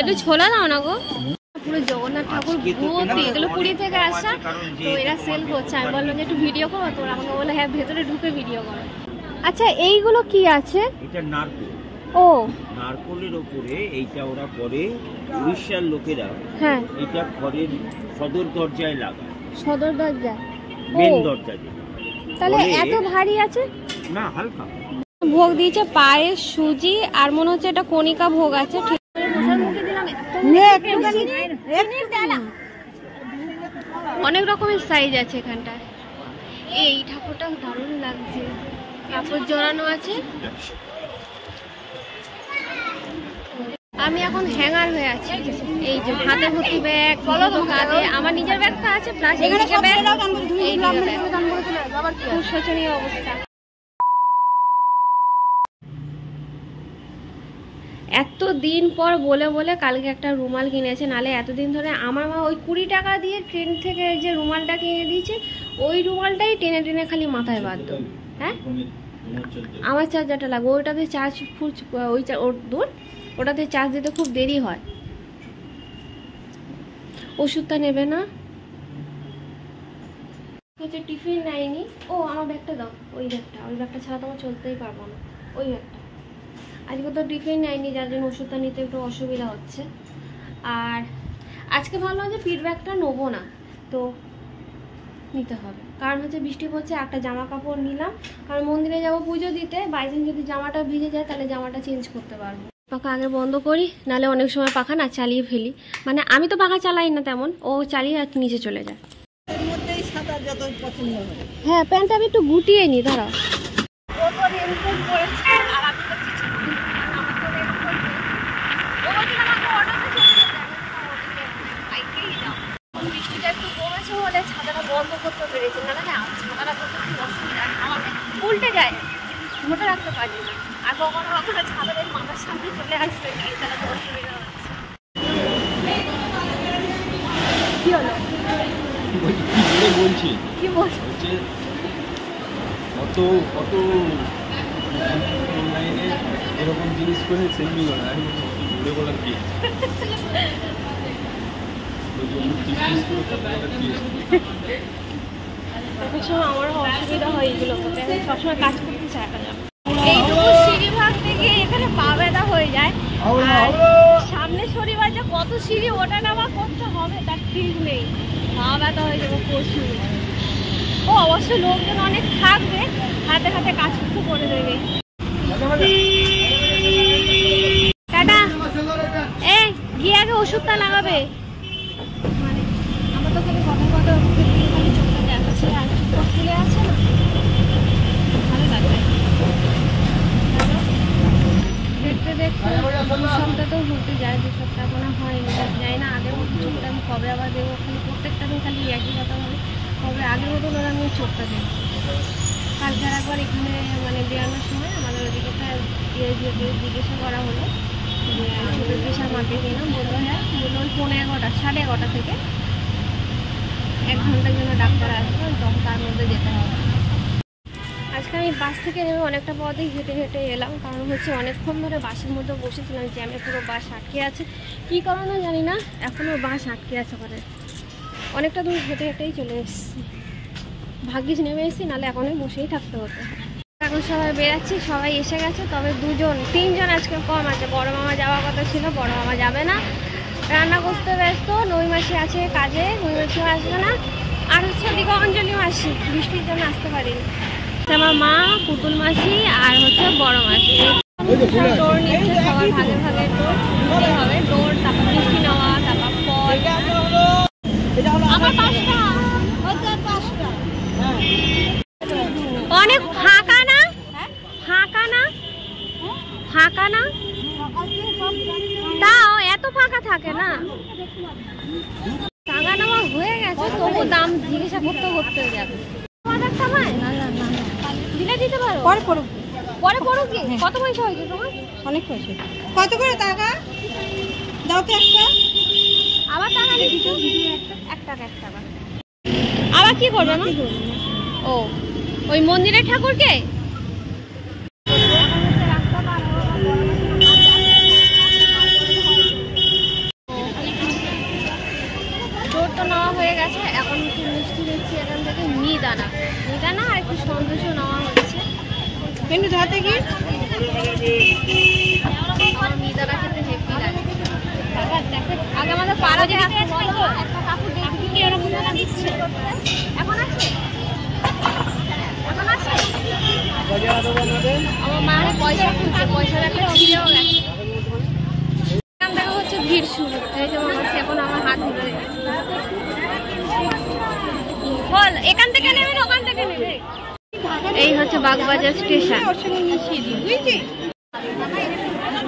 একটু ছোলা দাও না গো। পুরো জগন্নাথ ঠাকুর ভর্তি, এগুলো পুরী থেকে আসা, তো এরা সেল করছে। আমি বললাম যে একটু ভিডিও করো, তো আমাকে বলে হ্যাঁ ভেতরে ঢুকে ভিডিও করো। আচ্ছা এইগুলো কি আছে? এটা নারকেল। ও নারকেলের উপরে এইটা ওরা করে উড়িষ্যার লোকেরা। হ্যাঁ, এটা ঘরের সদর দরজায় লাগায়। সদর দরজা, মেন দরজা যেটা। তাহলে এত ভারী আছে? না, হালকা। ভোগ দিয়েছে পায়েস, সুজি, আর মনে হচ্ছে এটা কণিকা ভোগ আছে। ঠিক অনেক রকমের সাইজ আছে এখানটায়। এই ঠাকুরটা দারুণ লাগছে, কাপড় জড়ানো আছে। আমি এখন হ্যাঙ্গার হয়ে আছি, এই যে হাতে ভর্তি ব্যাগ, কাঁধে আমার নিজের ব্যাগটা আছে, প্লাস খুব শোচনীয় অবস্থা। এতদিন পর বলে বলে কালকে একটা রুমাল কিনেছে, নালে এতদিন ধরে আমার মা ওই 20 টাকা দিয়ে ট্রেন থেকে যে রুমালটা কিনে দিয়েছে, ওই রুমালটাই টেনে টেনে খালি মাথায় বাঁধত। হ্যাঁ, আমার চার্জারটা লাগবে, ওইটাতে চার্জ ওই দূর, ওটাতে চার্জ দিতে খুব দেরি হয়। ওষুধটা নেবে না, হচ্ছে টিফিন নেয়নি। ও আমার ব্যাগটা দাও, ওই ব্যাগটা ছাড়া তো আমার চলতেই পারবো না। ওই ব্যাগটা আজকে তো টিফিন নেয়নি, যার জন্য ওষুধটা নিতে একটু অসুবিধা হচ্ছে। আর আজকে ভাবলাম যে পিঠ ব্যাগটা নেবো না, তো নিতে হবে, কারণ হচ্ছে বৃষ্টি পড়ছে। একটা জামা কাপড় নিলাম, কারণ মন্দিরে যাবো পুজো দিতে, বাইচান্স যদি জামাটা ভিজে যায় তাহলে জামাটা চেঞ্জ করতে পারবো। পাখা আগে বন্ধ করি, নাহলে অনেক সময় পাখা না চালিয়ে ফেলি। মানে আমি তো পাখা চালাই না তেমন, ও চালিয়ে আর নিচে চলে যায়। হ্যাঁ, প্যান্টটা আমি একটু গুটিয়ে নি, দাঁড়াও। বৃষ্টিটা একটু কমেছে বলে ছাতাটা বন্ধ করতে পেরেছি, না ছাতাটা করতে খুব অসুবিধা, আমাকে উল্টে যায়, ধরে রাখতে পারি না। আর কখনো কখনো ছাতাটা মাথার সামনে চলে আসবে, তাহলে তো অসুবিধা হচ্ছে। কি হলো? বলছি কি বলছি কত কত অনলাইনে এরকম জিনিস করে সেলফি করে, আমি ঘুরে বলার কি আমার অসুবিধা হয় এগুলো, সবসময় কাজ করতে চায় না। এইটুকু সিঁড়ি ভাঙতে গিয়ে এখানে পা ব্যথা হয়ে যায়, আর সামনে শনিবার যে কত সিঁড়ি ওটা নামা করতে হবে তার ঠিক নেই, পা ব্যথা হয়ে যাবে প্রচুর। ও অবশ্য লোকজন অনেক থাকবে, হাতে হাতে কাজ করতে করে দেবে। টাটা। এ গিয়ে আগে ওষুধটা লাগাবে। মানে আমার তো খালি কথা কথা খালি চোখটা দেখাচ্ছে, আর চোখ ফুলে আছে না, ভালো লাগবে। দেখতে দেখতে সপ্তাহতেও ঘুরতে যায়, 2 সপ্তাহ মনে হয়নি, যাই না আগের মতো চোখটা আমি কবে আবার দেবো, খালি প্রত্যেকটা দিন খালি একই কথা বলে, কবে আগের মতন ওরা আমি চোখটা দেবো। কালকে একবার এখানে মানে বেরানোর সময় আমাদের ওদিকে জিজ্ঞাসা করা হলো যে ছোটো পেশা মাকে গেলাম, বললো হ্যাঁ, বললো ওই 11:30 11:30 থেকে 1 ঘন্টার জন্য ডাক্তার আসবে, তখন তার মধ্যে যেতে হবে। আজকে আমি বাস থেকে নেমে অনেকটা পথেই হেঁটে হেঁটে এলাম, কারণ হচ্ছে অনেকক্ষণ ধরে বাসের মধ্যে বসেছিলাম, জ্যামে পুরো বাস আটকে আছে, কী কারণে জানি না, এখনও বাস আটকে আছে। ওখানে অনেকটা দূর হেঁটে হেঁটেই চলে এসেছি, ভাগ্যিস নেমে এসেছি, নাহলে এখনই বসেই থাকতে হতো। এখন সবাই বেরাচ্ছি, সবাই এসে গেছে, তবে 3জন আজকে কম আছে। বড় মামা যাওয়ার কথা ছিল, বড় মামা যাবে না, রান্না করতে ব্যস্ত। নই মাসি আছে কাজে, নই মাসিও আসবে না। আর হচ্ছে ওদিকে অঞ্জলি মাসি বৃষ্টির জন্য আসতে পারিনি। আমার মা, পুতুল মাসি আর হচ্ছে বড় মাসি ডোর নিচ্ছে, সবার ভাগে ভাগে ডোর নিতে হবে। ডোর, তারপর বৃষ্টি নেওয়া, তারপর ফল। অনেক ফাঁকা না, ফাঁকা না, ফাঁকা না, তাও এত ফাঁকা থাকে না। টাকা নেওয়া হয়ে গেছে, তবু দাম জিজ্ঞাসা করতে করতে যাবে। দিলে দিতে পারো, পরে পড়ুক, পরে পড়ুক। কি কত পয়সা হয়েছে তোমার? অনেক পয়সা। কত করে টাকা? দাও তো একটা। আবার টাকা দিতে 1 টাকা 1 টাকা। আবার কি করবে মা? ও ওই মন্দিরের ঠাকুরকে জোর তো নেওয়া হয়ে গেছে। এখন একটু মিষ্টি দিচ্ছি এখান থেকে মিহিদানা আর একটু সন্দেশও নেওয়া হচ্ছে। কিন্তু হাতে কি আমার মিহিদানা খেতে হেভি লাগে। আগে আমাদের পাড়া যে একটা কাকু দেখি কি ওরা মিহিদানা দিচ্ছে। এখন আছে আমার মা পয়সা খুঁজছে, পয়সা রাখলে ছিঁড়েও গেছে। এখান থেকে হচ্ছে ভিড় শুরু। এই যেমন হচ্ছে এখন আমার হাত ধরে বল এখান থেকে নেবে না ওখান থেকে নেবে। এই হচ্ছে বাগবাজার স্টেশন।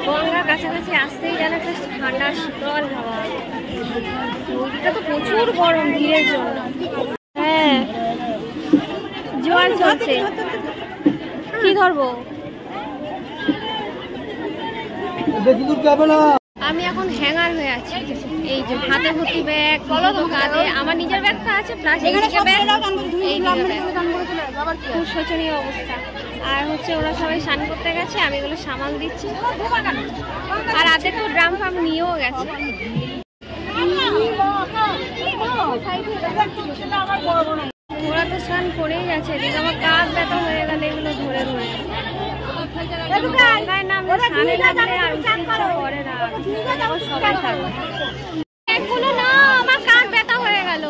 গঙ্গার কাছাকাছি আসতেই যেন একটা ঠান্ডা শীতল হাওয়া। ওইটা তো প্রচুর গরম ভিড়ের জন্য। হ্যাঁ জল চলছে। কি ধরবো? আমি এখন হ্যাঙ্গার হয়ে আছি। এই যে হাতে ভর্তি ব্যাগ, কাঁধে আমার নিজের ব্যাগটা আছে, প্লাস খুব শোচনীয় অবস্থা। আর হচ্ছে ওরা সবাই স্নান করতে গেছে, আমি এগুলো সামাল দিচ্ছি। আর আধেক তো ড্রাম ফাম নিয়েও গেছে। ওরা তো স্নান করেই যাচ্ছে। এদিকে আমার কাঁধ ব্যথা হয়ে গেলে এগুলো ধরে ধরে গঙ্গায় নামলে স্নানে লাগলে আর ইচ্ছা করে না। সবাই থাকবে ব্যাগগুলো না, আমার কাঁধ ব্যথা হয়ে গেল।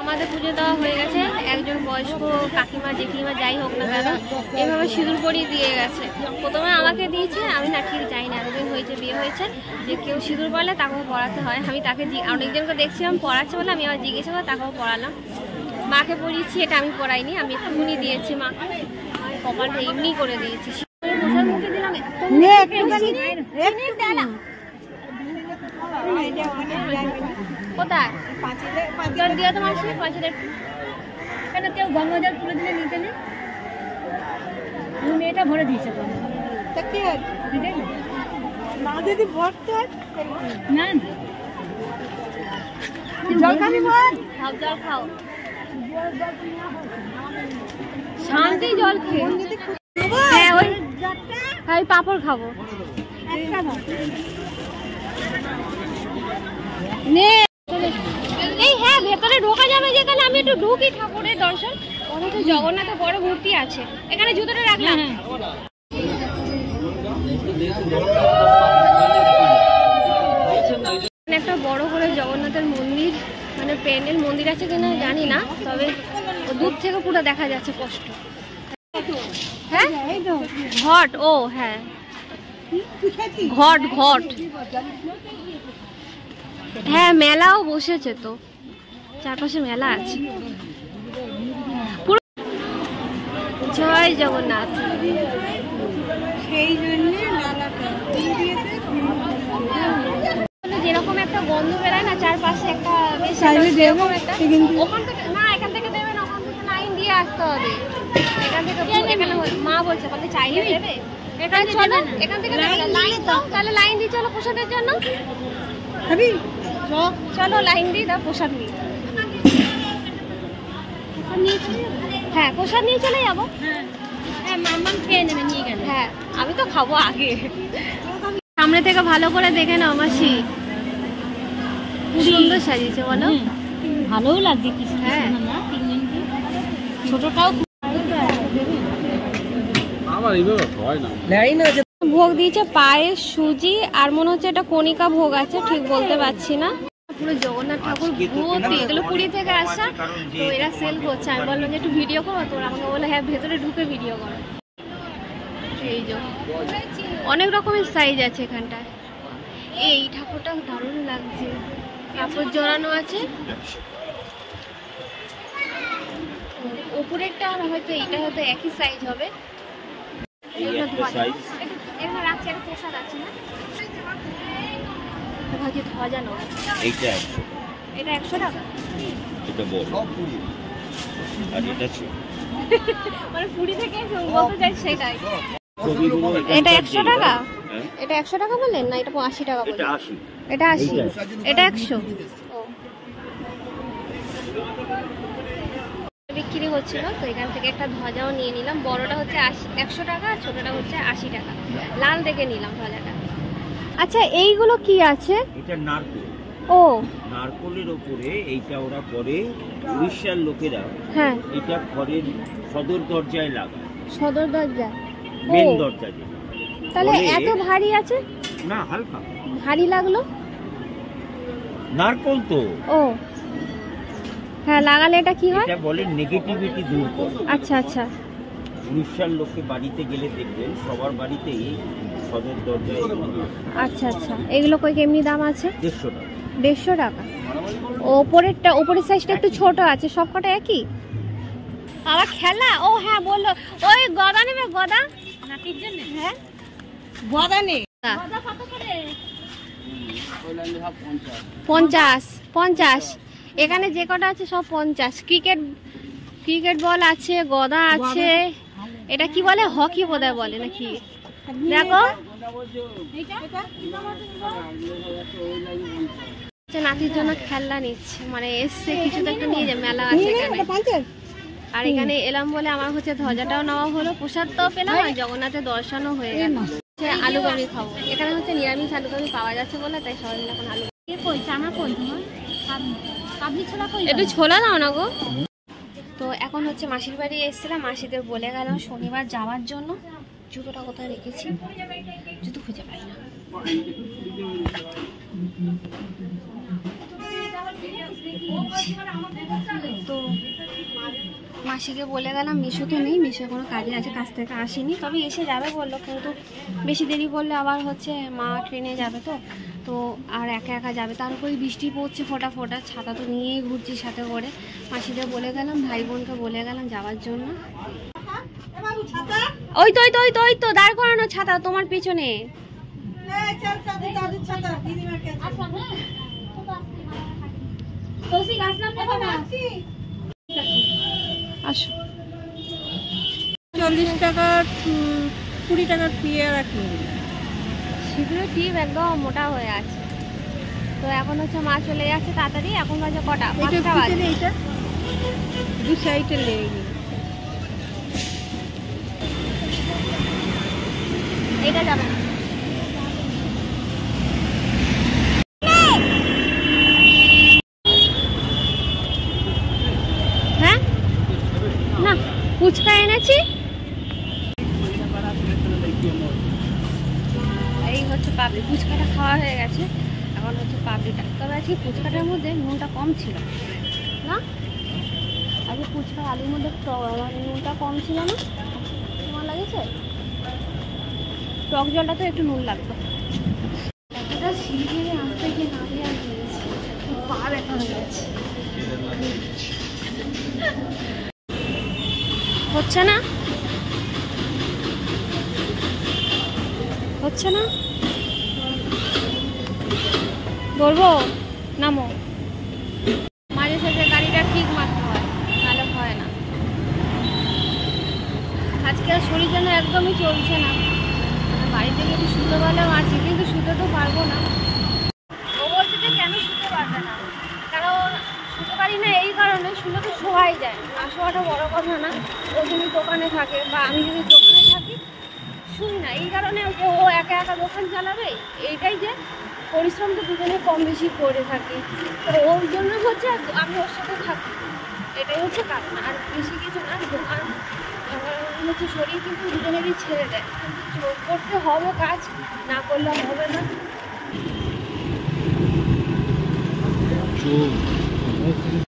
আমাদের পুজো দেওয়া হয়ে গেছে। একজন বয়স্ক কাকিমা জেঠিমা যাই হোক না কেন এভাবে সিঁদুর পরিয়ে দিয়ে গেছে। প্রথমে আমাকে দিয়েছে, আমি না ঠিক যাই না, এতদিন হয়েছে বিয়ে হয়েছে যে কেউ সিঁদুর পড়লে তাকেও পড়াতে হয়। আমি তাকে অনেকজনকে দেখছিলাম পড়াচ্ছে বলে আমি আবার জিজ্ঞেস করে তাকেও পড়ালাম। মাকে পড়িয়েছি, এটা আমি পড়াইনি, আমি একটুখানি দিয়েছি মাকে। আমি কপালটা এমনি করে দিয়েছি। মশার মুখে দিলাম কোথায় দিয়ে তোমার পয়সাটা কেন কেউ গঙ্গা জল তুলে দিলে নিতে নেই। মেয়েটা ভরে দিয়েছে না জল খাবি জল খাও শান্তি জল খেয়ে। হ্যাঁ ওই পাঁপড় খাবো। এই হ্যাঁ ভেতরে ঢোকা যাবে যেখানে আমি একটু ঢুকি ঠাকুরের দর্শন। ওখানে তো জগন্নাথ বড় মূর্তি আছে। এখানে জুতোটা রাখলাম। একটা বড় করে জগন্নাথের মন্দির, মানে প্যান্ডেল মন্দির আছে কিনা জানি না, তবে দূর থেকে পুরো দেখা যাচ্ছে কষ্ট। হ্যাঁ ঘট, ও হ্যাঁ ঘট ঘট। হ্যাঁ মেলাও বসেছে তো, চারপাশে মেলা আছে। জয় জগন্নাথ। সেই জন্য যেরকম একটা গন্ধ বেরোয় না চারপাশে একটা ওখান থেকে না, এখান থেকে দেবে না, ওখান থেকে লাইন দিয়ে আসতে হবে। এখান থেকে এখানে মা বলছে বলতে চাইলে দেবে। এখানে চলো, এখান থেকে লাইন দাও, তাহলে লাইন দিয়ে চলো প্রসাদের জন্য। চলো লাইন দিই, দাও প্রসাদ নিই। হ্যাঁ প্রসাদ নিয়ে চলে যাবো। হ্যাঁ মাম্মাম খেয়ে নেবে নিয়ে গেলে। হ্যাঁ আমি তো খাবো আগে। সামনে থেকে ভালো করে দেখে নাও মাসি, সুন্দর সাজিয়েছে বলো। ভালোও লাগছে কিছু। হ্যাঁ ছোটটাও ভোগ দিয়েছে, পায়েস সুজি আর মনে হচ্ছে এটা কণিকা ভোগ আছে, ঠিক বলতে পারছি না। পুরো জগন্নাথ ঠাকুর ভর্তি, এগুলো পুরী থেকে আসা, তো এরা সেল করছে। আমি বললাম যে একটু ভিডিও করো, তো আমাকে বলে হ্যাঁ ভেতরে ঢুকে ভিডিও করো। এই যে অনেক রকমের সাইজ আছে এখানটায়। এই ঠাকুরটা দারুণ লাগছে, কাপড় জড়ানো আছে। উপরেরটা হয়তো এইটা হয়তো একই সাইজ হবে। এখানে রাখছে একটা প্রসাদ আছে না, ধ্বজানো। এটা 100 টাকা। এটা বড় আর এটা ছোট। মানে পুরি থেকে বলতে যাই সেটাই। ছবিগুলো এটা 100 টাকা। হ্যাঁ? এটা 100 টাকা বললেন না এটা 80 টাকা বললেন? এটা 80। এটা 80, এটা 100। ও বিক্রি হচ্ছিল তো এখান থেকে একটা ধ্বজাও নিয়ে নিলাম। বড়টা হচ্ছে 100 টাকা আর ছোটটা হচ্ছে 80 টাকা। লাল দেখে নিলাম ধ্বজাটা। আচ্ছা এইগুলো কি আছে? এটা নারকেল। ও নারকেলের উপরে এইটা ওরা করে উড়িষ্যার লোকেরা। হ্যাঁ এটা ঘরের সদর দরজায় লাগায়, সদর দরজা। মেন ও দরজা যেটা। তাহলে বলে- এত ভারী আছে? না হালকা ভারী লাগলো। নারকেল তো। ও হ্যাঁ লাগালে এটা কি হয়? এটা বলে নেগেটিভিটি দূর করে। আচ্ছা আচ্ছা উড়িষ্যার লোকে বাড়িতে গেলে দেখবেন সবার বাড়িতেই সদর দরজায় আচ্ছা আচ্ছা। এগুলো কই কেমনি দাম আছে? 150 টাকা। 150 টাকা। ওপরেরটা ওপরের সাইজটা একটু ছোট আছে, সবকটা একই। আবার খেলা। ও হ্যাঁ বললো ওই গদা নেবে, গদা নাতির জন্য। হ্যাঁ গদা নেই। 50 এখানে যে কটা আছে সব 50। ক্রিকেট বল আছে, গদা আছে। এটা কি বলে? হকি বোধহয় বলে নাকি? দেখো নাতির জন্য খেলনা নিচ্ছে, মানে এসছে কিছু তো একটা নিয়ে যাবে, মেলা আছে এখানে। আর এখানে এলাম বলে আমার হচ্ছে ধ্বজাটাও নেওয়া হলো, প্রসাদটাও পেলাম আর জগন্নাথের দর্শনও হয়ে গেল। আলু কাবলি খাবো। এখানে হচ্ছে নিরামিষ আলু কাবলি পাওয়া যাচ্ছে বলে তাই সবাই মিলে এখন আলু একটু ছোলা দাও না গো। তো এখন হচ্ছে মাসির বাড়ি এসেছিলাম, মাসিদের বলে গেলাম শনিবার যাওয়ার জন্য। জুতোটা কোথায় রেখেছি? জুতো খুঁজে পাই না। তো মাসিকে বলে গেলাম, মিশো তো নেই, মিশো কোনো কাজে আছে, কাজ থেকে আসেনি, তবে এসে যাবে বললো। কিন্তু বেশি দেরি করলে আবার হচ্ছে মা ট্রেনে যাবে তো তো আর একা একা যাবে, তার উপরে বৃষ্টি পড়ছে ফোটা ফোটা, ছাতা তো নিয়েই ঘুরছি সাথে করে। মাসিদের বলে গেলাম, ভাই বোনকে বলে গেলাম যাওয়ার জন্য। ওই তো ওই তো ওই তো ওই তো দাঁড় করানো ছাতা তোমার পিছনে। আসো 40 টাকা 20 টাকার পেয়ারা কিনবি। শীঘ্রই টিপ একদম মোটা হয়ে আছে। তো এখন হচ্ছে মা চলে যাচ্ছে তাড়াতাড়ি। এখন বাজে কটা? 5টা বাজে। এইটা দু সাইডে লেগে গেল। এটা যাবে না। হ্যাঁ না ফুচকা এনেছি। এই হচ্ছে পাপড়ি, ফুচকাটা খাওয়া হয়ে গেছে, এখন হচ্ছে পাপড়িটা। তবে আজকে ফুচকাটার মধ্যে নুনটা কম ছিল না? আজকে ফুচকা আলুর মধ্যে নুনটা কম ছিল না? তোমার লাগেছে? টক জলটা তো একটু নুন লাগতো। এতটা সিঁড়ি আসতে গিয়ে নামিয়ে আর নিয়েছি, পা ব্যথা হয়ে গেছে। হচ্ছে না হচ্ছে না, বলবো নামো। মাঝে সাঝে গাড়িটা ঠিক মারতে হয়, নাহলে হয় না। আজকে শরীর যেন একদমই চলছে না। বাড়ি থেকে একটু শুতে পারলেও আছি, কিন্তু শুতে তো পারবো না। ও বলছে যে কেন শুতে পারবে না, কারণ শুতে পারি না এই কারণে, শুলে তো শোয়াই যায় না। শোয়াটা বড় কথা না, ও যদি দোকানে থাকে বা আমি যদি দোকানে থাকি শুই না। এই কারণে যে ও একা একা দোকান চালাবে, এইটাই যে পরিশ্রম তো দুজনে কম বেশি করে থাকি, তো ওর জন্য হচ্ছে আমি ওর সাথে থাকি, এটাই হচ্ছে কারণ। আর বেশি কিছু না। দোকান হচ্ছে শরীর কিন্তু দুজনেরই ছেড়ে দেয়, কিন্তু করতে হবে কাজ, না করলে হবে না।